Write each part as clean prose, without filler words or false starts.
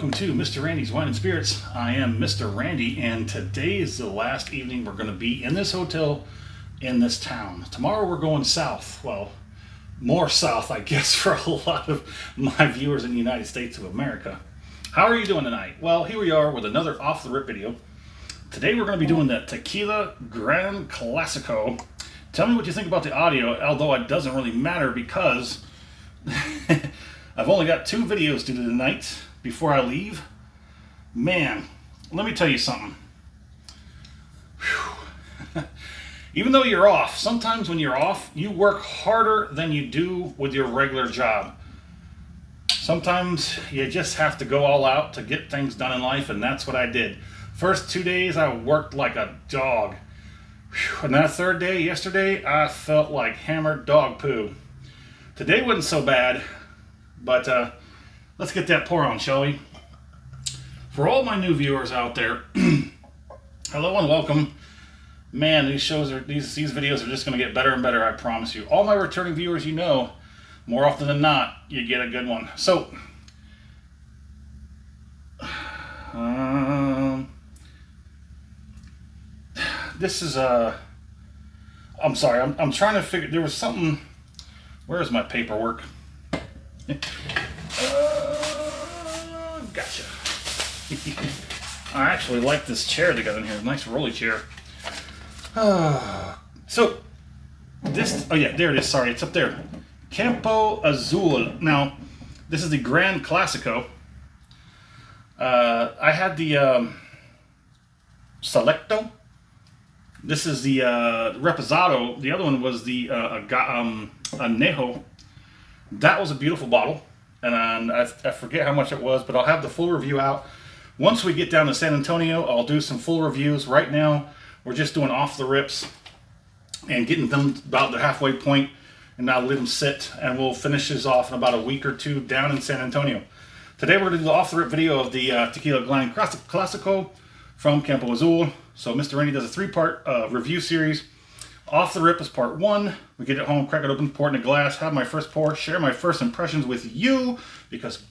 welcome to Mr. Randy's Wine and Spirits. I am Mr. Randy, and today is the last evening we're going to be in this hotel in this town. Tomorrow we're going south. Well, more south, I guess, for a lot of my viewers in the United States of America. How are you doing tonight? Well, here we are with another off-the-rip video. Today we're going to be doing the Tequila Gran Classico. Tell me what you think about the audio, although it doesn't really matter because I've only got 2 videos to do tonight before I leave. Man, let me tell you something. Even though you're off, sometimes when you're off, you work harder than you do with your regular job. Sometimes you just have to go all out to get things done in life, and that's what I did. First 2 days, I worked like a dog. And that 3rd day, yesterday, I felt like hammered dog poo. Today wasn't so bad, but let's get that pour on, shall we? For all my new viewers out there, hello and welcome. Man, these videos are just going to get better and better, I promise you. All my returning viewers, you know, more often than not, you get a good one. So, this is I'm sorry, I'm trying to figure, there was something, where is my paperwork? Gotcha. I actually like this chair they got in here, nice rolly chair. So, this, oh yeah, there it is, sorry, it's up there. Campo Azul. Now, this is the Gran Classico. I had the Selecto. This is the Reposado. The other one was the Añejo. That was a beautiful bottle, and I forget how much it was, but I'll have the full review out. Once we get down to San Antonio, I'll do some full reviews. Right now, we're just doing off the rips and getting them about the halfway point, and I'll let them sit, and we'll finish this off in about a week or 2 down in San Antonio. Today we're going to do the off the rip video of the Tequila Gran Classico from Campo Azul. So Mr. Randy does a 3-part review series. Off the rip is part 1. We get it home, crack it open, pour it in a glass, have my first pour, share my first impressions with you, because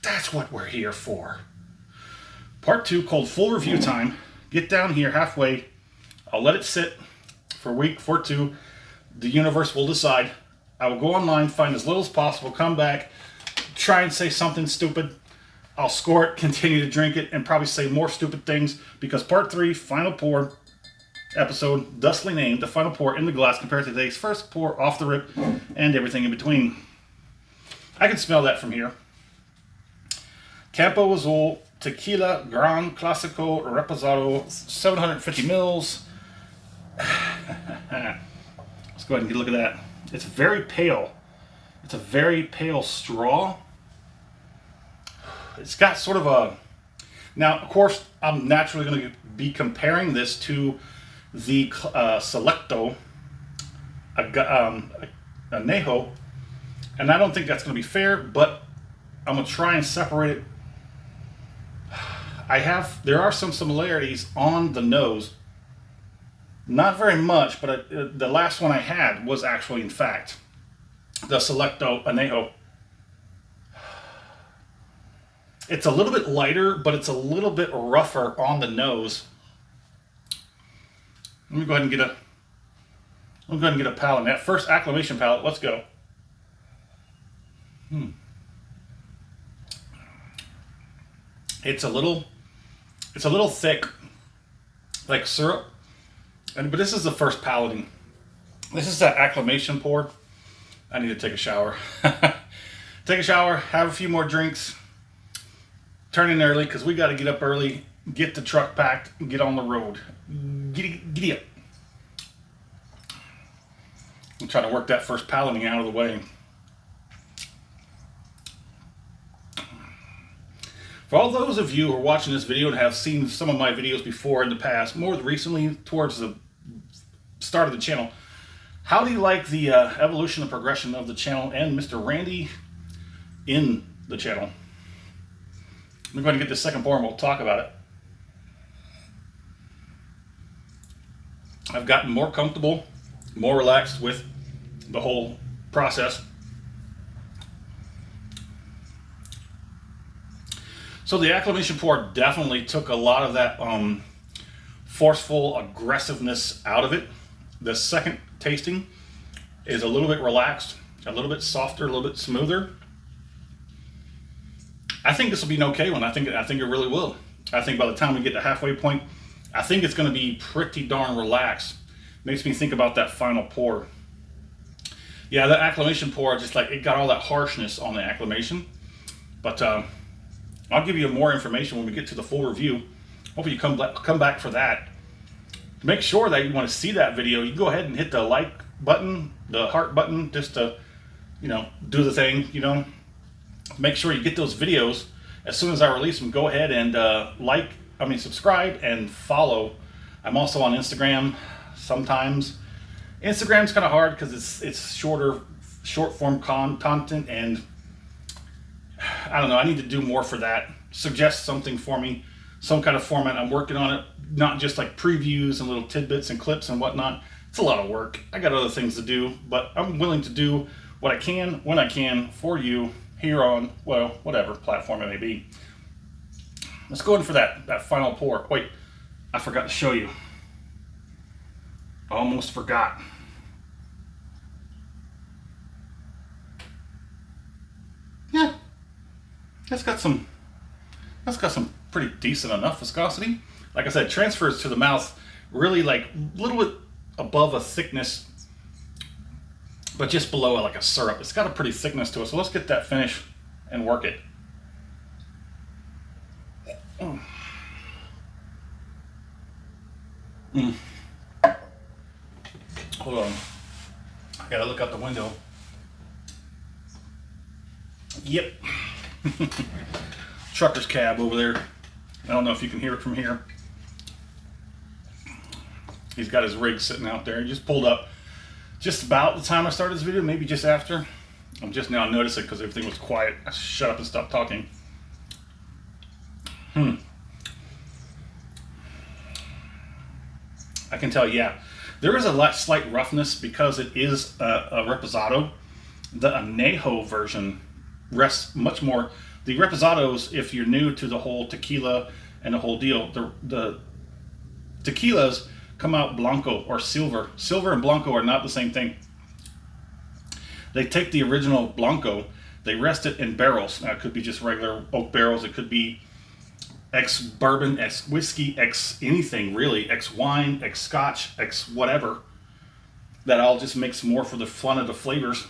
that's what we're here for. Part 2, called full review time. Get down here halfway. I'll let it sit for a week, for 2. The universe will decide. I will go online, find as little as possible, come back, try and say something stupid. I'll score it, continue to drink it, and probably say more stupid things, because part 3, final pour, episode, thusly named, the final pour in the glass compared to today's first pour off the rip and everything in between. I can smell that from here. Campo Azul Tequila Gran Classico Reposado, 750 mils. Let's go ahead and get a look at that. It's very pale. It's a very pale straw. It's got sort of a... Now, of course, I'm naturally going to be comparing this to the Selecto Añejo, and I don't think that's going to be fair, but I'm going to try and separate it. There are some similarities on the nose. Not very much, but the last one I had was actually, in fact, the Selecto Añejo. It's a little bit lighter, but it's a little bit rougher on the nose. Let me go ahead and get a palate. That first acclimation palate. Let's go. It's a little thick, like syrup. But this is the first palating. This is that acclimation pour. I need to take a shower. Take a shower, have a few more drinks, turn in early, because we got to get up early, get the truck packed, and get on the road. Giddy up. I'm trying to work that first palating out of the way. For all those of you who are watching this video and have seen some of my videos before in the past, more recently towards the start of the channel, how do you like the evolution and progression of the channel and Mr. Randy in the channel? I'm going to get the second pour and we'll talk about it. I've gotten more comfortable, more relaxed with the whole process. So the acclimation pour definitely took a lot of that forceful aggressiveness out of it. The second tasting is a little bit relaxed, a little bit softer, a little bit smoother. I think this will be an okay one. I think it really will. I think by the time we get to halfway point, I think it's going to be pretty darn relaxed. Makes me think about that final pour. Yeah, the acclimation pour, just like it got all that harshness on the acclimation. But I'll give you more information when we get to the full review. Hopefully you come back for that. Make sure that you want to see that video. You go ahead and hit the like button, the heart button, just to, you know, do the thing, you know. Make sure you get those videos as soon as I release them. Go ahead and subscribe and follow. I'm also on Instagram sometimes. Instagram's kind of hard because it's short form content, and I don't know, I need to do more for that. Suggest something for me, some kind of format. I'm working on it, not just like previews and little tidbits and clips and whatnot. It's a lot of work. I got other things to do, but I'm willing to do what I can, when I can, for you here on, well, whatever platform it may be. Let's go in for that final pour. Wait, I forgot to show you. Almost forgot. Yeah, that's got some pretty decent enough viscosity. Like I said, transfers to the mouth really like a little bit above a thickness, but just below like a syrup. It's got a pretty thickness to it. So let's get that finish and work it. Hold on, I gotta look out the window. Yep. Trucker's cab over there. I don't know if you can hear it from here. He's got his rig sitting out there. He just pulled up just about the time I started this video, maybe just after. I'm just now noticing because everything was quiet. I shut up and stopped talking. I can tell, yeah, there is a slight roughness because it is a Reposado. The Añejo version rests much more. The Reposados, if you're new to the whole tequila and the whole deal, the tequilas come out blanco or silver. Silver and blanco are not the same thing. They take the original blanco, they rest it in barrels. Now it could be just regular oak barrels, it could be ex-bourbon, ex-whiskey, ex-anything really, ex-wine, ex-scotch, ex-whatever. That all just makes more for the fun of the flavors.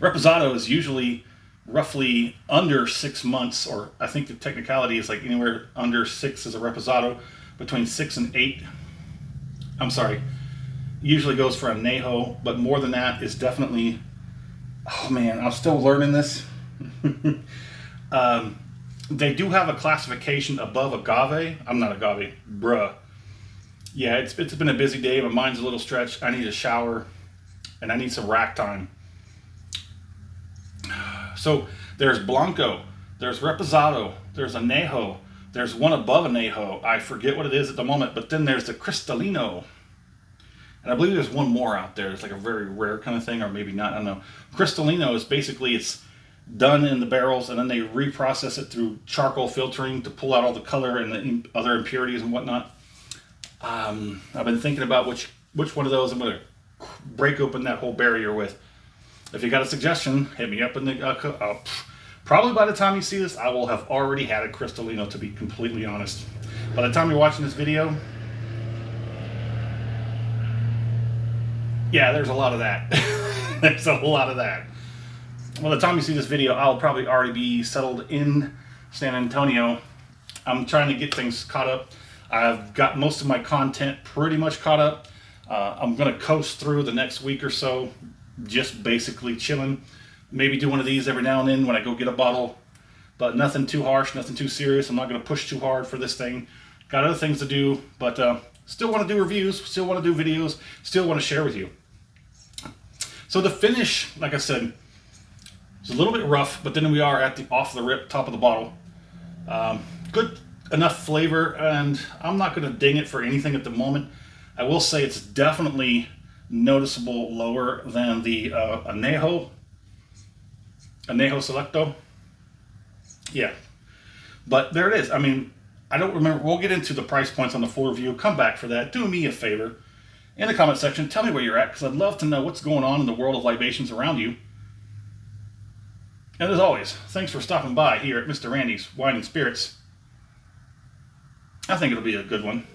Reposado is usually roughly under 6 months, or I think the technicality is like anywhere under 6 is a Reposado, between 6 and 8. I'm sorry, usually goes for Añejo, but more than that is definitely, oh man, I'm still learning this. They do have a classification above agave. I'm not agave, bruh. Yeah, it's been a busy day. My mind's a little stretched. I need a shower, and I need some rack time. So there's Blanco, there's Reposado, there's Añejo, there's one above Añejo. I forget what it is at the moment, but then there's the Cristalino. And I believe there's one more out there. It's like a very rare kind of thing, or maybe not, I don't know. Cristalino is basically, it's done in the barrels, and then they reprocess it through charcoal filtering to pull out all the color and the other impurities and whatnot. I've been thinking about which one of those I'm going to break open that whole barrier with. If you got a suggestion, hit me up in the... probably by the time you see this, I will have already had a Cristalino, to be completely honest. By the time you're watching this video... yeah, there's a lot of that. There's a lot of that. By the time you see this video, I'll probably already be settled in San Antonio. I'm trying to get things caught up. I've got most of my content pretty much caught up. I'm going to coast through the next week or so, just basically chilling. Maybe do one of these every now and then when I go get a bottle, but nothing too harsh, nothing too serious. I'm not going to push too hard for this thing. Got other things to do, but still want to do reviews, still want to do videos, still want to share with you. So the finish, like I said, is a little bit rough, but then we are at the off the rip top of the bottle. Good enough flavor, and I'm not going to ding it for anything at the moment. I will say it's definitely noticeable lower than the Añejo Selecto. Yeah, But there it is. I mean, I don't remember. We'll get into the price points on the full review. Come back for that. Do me a favor. In the comment section, tell me where you're at, because I'd love to know what's going on in the world of libations around you. And as always, thanks for stopping by here at Mr. Randy's Wine and Spirits. I think it'll be a good one.